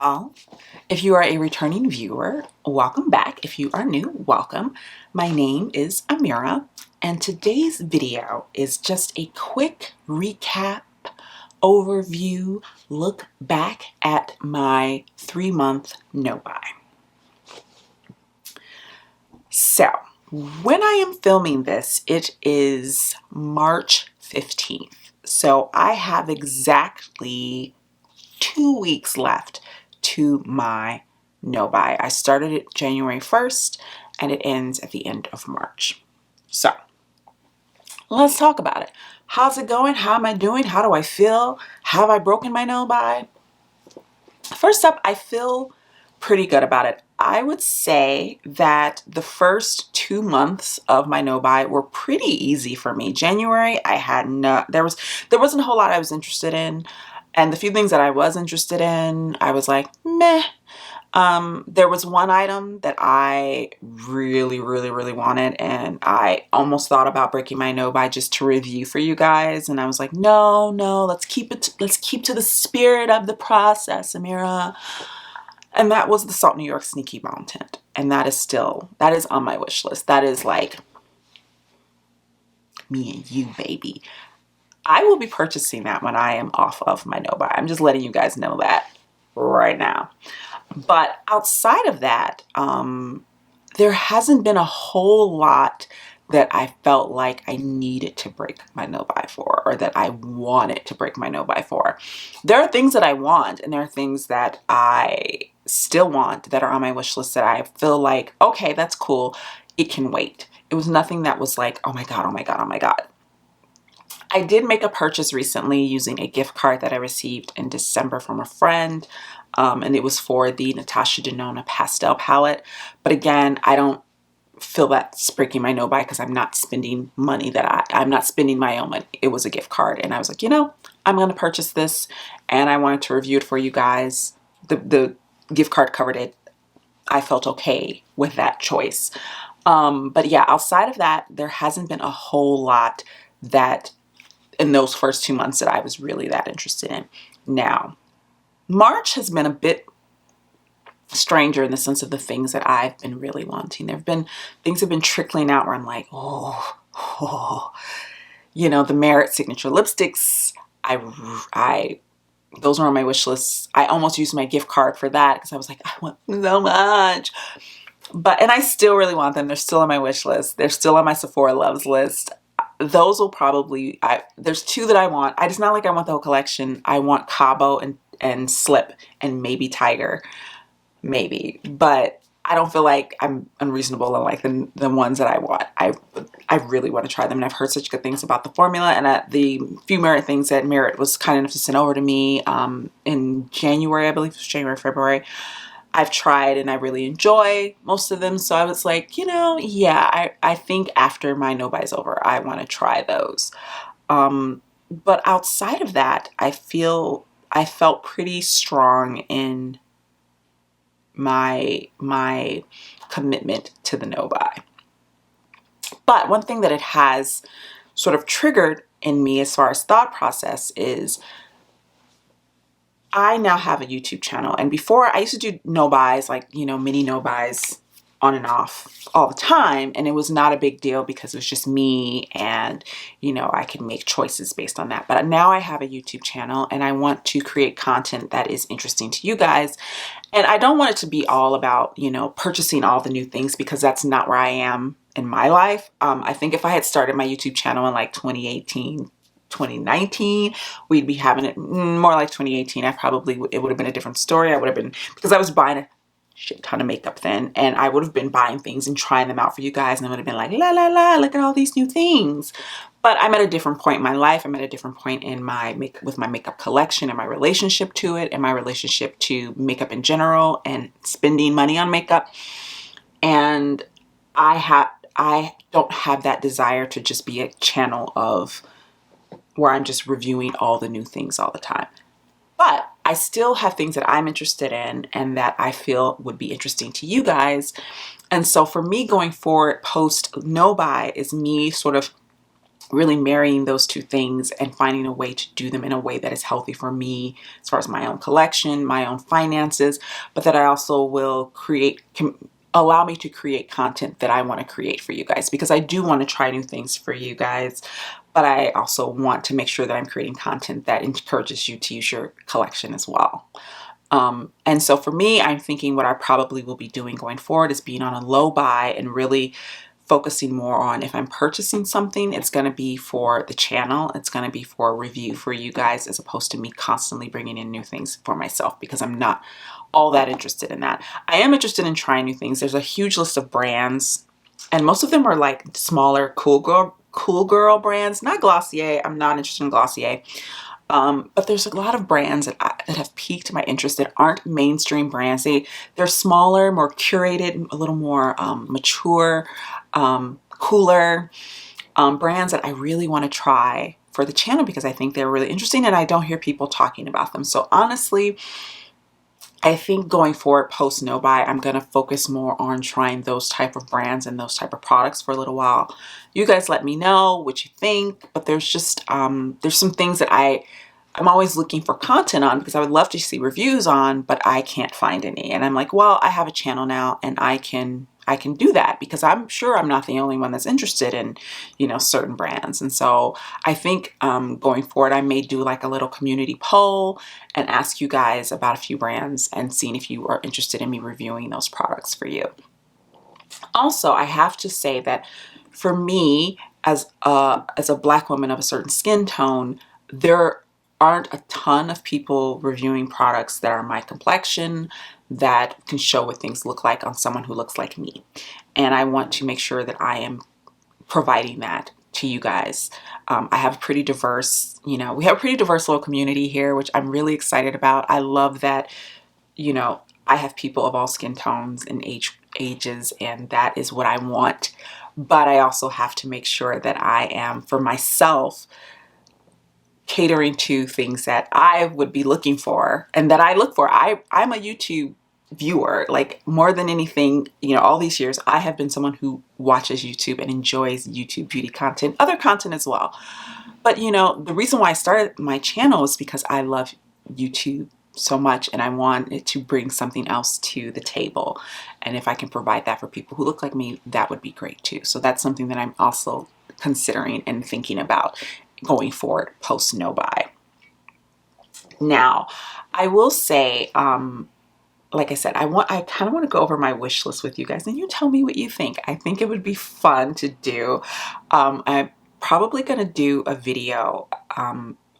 all. If you are a returning viewer, welcome back. If you are new, welcome. My name is Amira, and today's video is just a quick recap, overview, look back at my 3-month no-buy. So, when I am filming this, it is March 15th. So I have exactly 2 weeks left to my no-buy. I started it January 1st and it ends at the end of March. So let's talk about it. How's it going? How am I doing? How do I feel? Have I broken my no-buy? First up, I feel pretty good about it. I would say that the first 2 months of my no-buy were pretty easy for me. January, I had there wasn't a whole lot I was interested in. And the few things that I was interested in, I was like, meh. There was one item that I really wanted, and I almost thought about breaking my no-buy just to review for you guys. And I was like, no, let's keep to the spirit of the process, Amira. And that was the Salt New York Sneaky Balm Tint. And that is on my wish list. That is like me and you, baby. I will be purchasing that when I am off of my no-buy. I'm just letting you guys know that right now. But outside of that, there hasn't been a whole lot that I felt like I needed to break my no-buy for, or that I wanted to break my no-buy for. There are things that I want, and there are things that I still want that are on my wish list that I feel like, okay, that's cool. It can wait. It was nothing that was like, oh my God, oh my God, oh my God. I did make a purchase recently using a gift card that I received in December from a friend, and it was for the Natasha Denona pastel palette. But again, I don't feel that's breaking my no-buy because I'm not spending money I'm not spending my own money. It was a gift card, and I was like, I'm going to purchase this, and I wanted to review it for you guys. The gift card covered it. I felt okay with that choice. But yeah, outside of that, there hasn't been a whole lot that in those first 2 months that I was really that interested in. Now, March has been a bit stranger in the sense of the things that I've been really wanting. Things have been trickling out where I'm like, the Merit Signature lipsticks. Those are on my wish list. I almost used my gift card for that because I was like, I want so much. And I still really want them. They're still on my wish list. They're still on my Sephora Loves list. Those will probably, there's 2 that I want. It's not like I want the whole collection. I want Cabo and Slip and maybe Tiger. Maybe. But I don't feel like I'm unreasonable in like the ones that I want. I really want to try them, and I've heard such good things about the formula, and the few Merit things that Merit was kind enough to send over to me in January, I believe it was January, February. I've tried and I really enjoy most of them. So I was like, yeah, I think after my no-buy is over, I want to try those. But outside of that, I felt pretty strong in my commitment to the no-buy. But one thing that it has sort of triggered in me as far as thought process is I now have a YouTube channel, and before I used to do no-buys, like, mini no-buys on and off all the time, and it was not a big deal because it was just me, and I could make choices based on that. But now I have a YouTube channel, and I want to create content that is interesting to you guys, and I don't want it to be all about purchasing all the new things, because that's not where I am in my life. I think if I had started my YouTube channel in like 2018, 2019, we'd be having it more like 2018. It would have been a different story. Because I was buying a shit ton of makeup then, and I would have been buying things and trying them out for you guys, and I would have been like, la la la, look at all these new things. But I'm at a different point in my life. I'm at a different point in my makeup collection, and my relationship to it, and my relationship to makeup in general, and spending money on makeup. And I don't have that desire to just be a channel where I'm just reviewing all the new things all the time. But I still have things that I'm interested in and that I feel would be interesting to you guys. And so for me going forward, post no-buy is me sort of really marrying those two things and finding a way to do them in a way that is healthy for me as far as my own collection, my own finances, but that I also will allow me to create content that I want to create for you guys, because I do want to try new things for you guys, but I also want to make sure that I'm creating content that encourages you to use your collection as well. And so for me, I'm thinking what I probably will be doing going forward is being on a low buy and really focusing more on, if I'm purchasing something, it's going to be for the channel. It's going to be for a review for you guys, as opposed to me constantly bringing in new things for myself, because I'm not all that interested in that. I am interested in trying new things. There's a huge list of brands, and most of them are like smaller, cool girl brands, not Glossier. I'm not interested in Glossier. But there's a lot of brands that have piqued my interest that aren't mainstream brands. They're smaller, more curated, a little more mature, cooler brands that I really want to try for the channel, because I think they're really interesting and I don't hear people talking about them. So honestly, I think going forward post no buy, I'm going to focus more on trying those type of brands and those type of products for a little while. You guys let me know what you think, but there's just there's some things that I'm always looking for content on, because I would love to see reviews on, but I can't find any. And I'm like, well, I have a channel now and I can do that, because I'm sure I'm not the only one that's interested in, you know, certain brands. And so I think going forward, I may do like a little community poll and ask you guys about a few brands and seeing if you are interested in me reviewing those products for you. Also, I have to say that for me, as a Black woman of a certain skin tone, there aren't a ton of people reviewing products that are my complexion, that can show what things look like on someone who looks like me. And I want to make sure that I am providing that to you guys. I have a pretty diverse, we have a pretty diverse little community here, which I'm really excited about. I love that, I have people of all skin tones and ages, and that is what I want. But I also have to make sure that I am, for myself, catering to things that I would be looking for and that I look for. I'm a YouTube viewer. Like, more than anything, all these years, I have been someone who watches YouTube and enjoys YouTube beauty content, other content as well. But, the reason why I started my channel is because I love YouTube so much and I want it to bring something else to the table. And if I can provide that for people who look like me, that would be great too. So that's something that I'm also considering and thinking about going forward post no buy. Now, I will say, like I said, I kind of want to go over my wish list with you guys, and you tell me what you think. I think it would be fun to do. I'm probably going to do a video.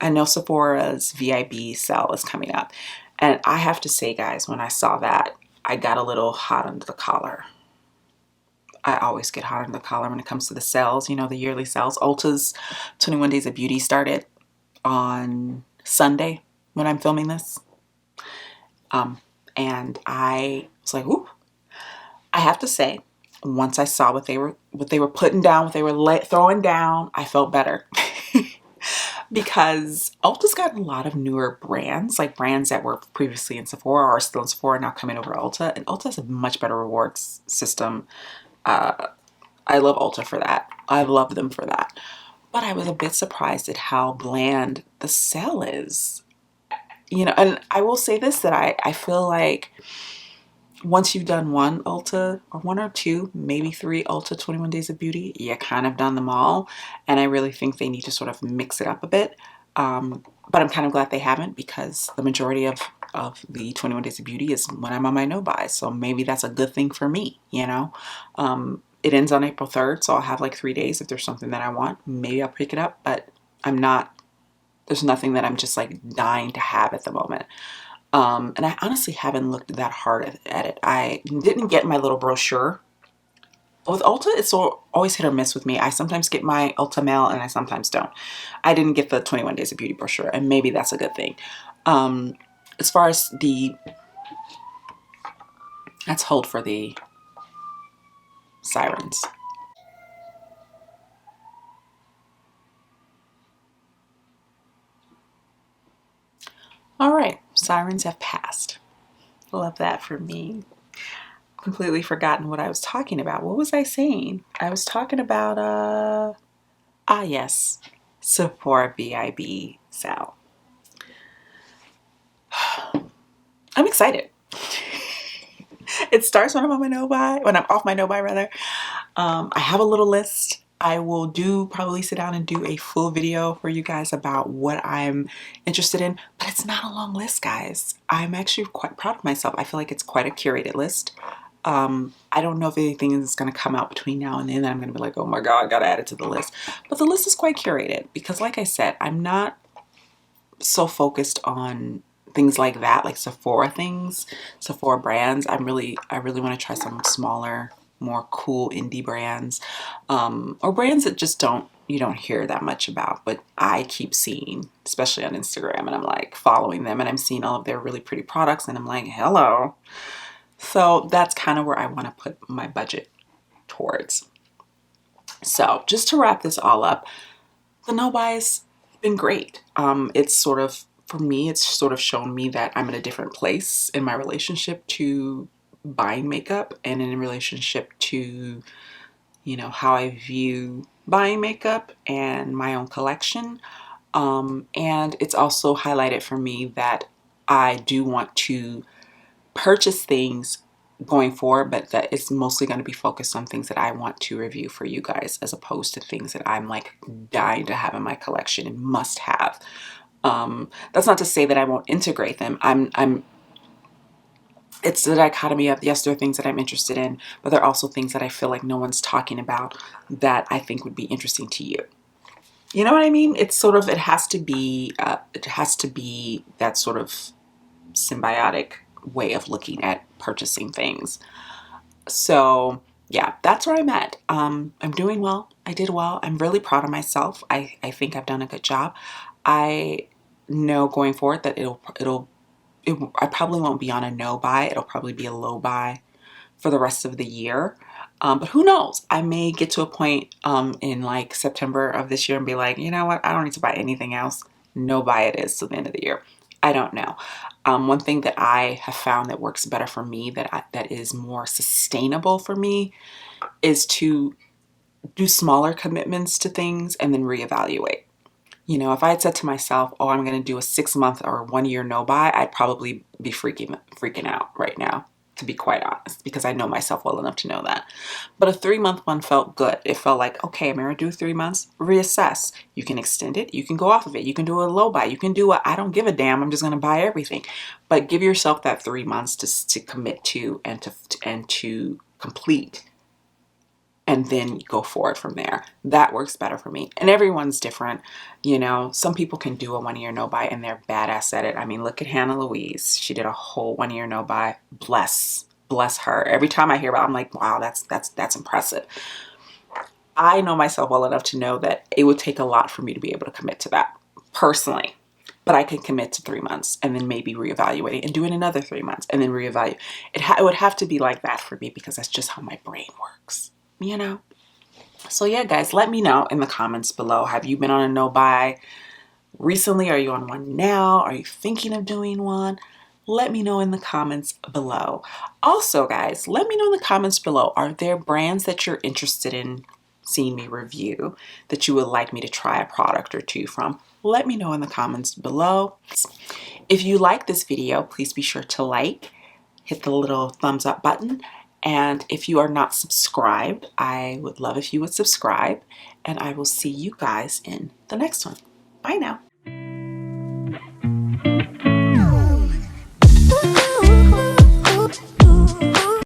I know Sephora's VIB sale is coming up, and I have to say, guys, when I saw that, I got a little hot under the collar. I always get hot under the collar when it comes to the sales, the yearly sales. Ulta's 21 Days of Beauty started on Sunday when I'm filming this. And I was like, ooh. I have to say, once I saw what they were putting down, what they were throwing down, I felt better. Because Ulta's gotten a lot of newer brands, like brands that were previously in Sephora or are still in Sephora, now coming over to Ulta. And Ulta has a much better rewards system. I love Ulta for that. I love them for that. But I was a bit surprised at how bland the sale is. And I will say this, that I feel like once you've done one Ulta, or one or two, maybe three Ulta 21 Days of Beauty, you kind of done them all. And I really think they need to sort of mix it up a bit. But I'm kind of glad they haven't, because the majority of the 21 Days of Beauty is when I'm on my no buy. So maybe that's a good thing for me, It ends on April 3rd, so I'll have like 3 days. If there's something that I want, maybe I'll pick it up, but there's nothing that I'm just like dying to have at the moment. And I honestly haven't looked that hard at it. I didn't get my little brochure. With Ulta, it's always hit or miss with me. I sometimes get my Ulta mail and I sometimes don't. I didn't get the 21 Days of Beauty brochure, and maybe that's a good thing. As far as let's hold for the sirens. All right, sirens have passed. Love that for me. Completely forgotten what I was talking about. What was I saying? I was talking about Ah yes, Sephora VIB sale. I'm excited. It starts when I'm on my no-buy, when I'm off my no-buy rather. I have a little list. I will probably sit down and do a full video for you guys about what I'm interested in, but it's not a long list, guys. I'm actually quite proud of myself. I feel like it's quite a curated list. I don't know if anything is going to come out between now and then that I'm going to be like, oh my God, I got to add it to the list. But the list is quite curated because, like I said, I'm not so focused on things like that, like Sephora things, Sephora brands. I really want to try some smaller, more cool indie brands, or brands that just you don't hear that much about, but I keep seeing, especially on Instagram, and I'm like following them and I'm seeing all of their really pretty products and I'm like, hello. So that's kind of where I want to put my budget towards. So just to wrap this all up, the no buys been great. It's sort of, for me, it's sort of shown me that I'm in a different place in my relationship to buying makeup and in relationship to, you know, how I view buying makeup and my own collection. And it's also highlighted for me that I do want to purchase things going forward, but that it's mostly going to be focused on things that I want to review for you guys as opposed to things that I'm like dying to have in my collection and must have. That's not to say that I won't integrate them. It's the dichotomy of, yes, there are things that I'm interested in, but there are also things that I feel like no one's talking about that I think would be interesting to you. You know what I mean? It's sort of, it has to be that sort of symbiotic way of looking at purchasing things. So yeah, that's where I'm at. I'm doing well. I did well. I'm really proud of myself. I think I've done a good job. I know going forward that I probably won't be on a no buy. It'll probably be a low buy for the rest of the year. But who knows? I may get to a point in like September of this year and be like, you know what? I don't need to buy anything else. No buy it is to the end of the year. I don't know. One thing that I have found that works better for me, that is more sustainable for me, is to do smaller commitments to things and then reevaluate. You know, if I had said to myself, oh, I'm going to do a 6-month or 1 year no buy, I'd probably be freaking out right now, to be quite honest, because I know myself well enough to know that. But a 3-month one felt good. It felt like, okay, I'm going to do 3 months, reassess. You can extend it. You can go off of it. You can do a low buy. You can do I don't give a damn. I'm just going to buy everything. But give yourself that 3 months to commit to and to complete, and then go forward from there. That works better for me. And everyone's different. You know, some people can do a 1 year no buy and they're badass at it. I mean, look at Hannah Louise. She did a whole 1 year no buy. Bless her. Every time I hear about it, I'm like, wow, that's impressive. I know myself well enough to know that it would take a lot for me to be able to commit to that personally. But I can commit to 3 months and then maybe reevaluate it and do it another 3 months and then reevaluate. It would have to be like that for me because that's just how my brain works. You know? So yeah, guys, let me know in the comments below. Have you been on a no buy recently? Are you on one now? Are you thinking of doing one? Let me know in the comments below. Also, guys, let me know in the comments below. Are there brands that you're interested in seeing me review that you would like me to try a product or two from? Let me know in the comments below. If you like this video, please be sure to like, hit the little thumbs up button. And if you are not subscribed, I would love if you would subscribe. And I will see you guys in the next one. Bye now.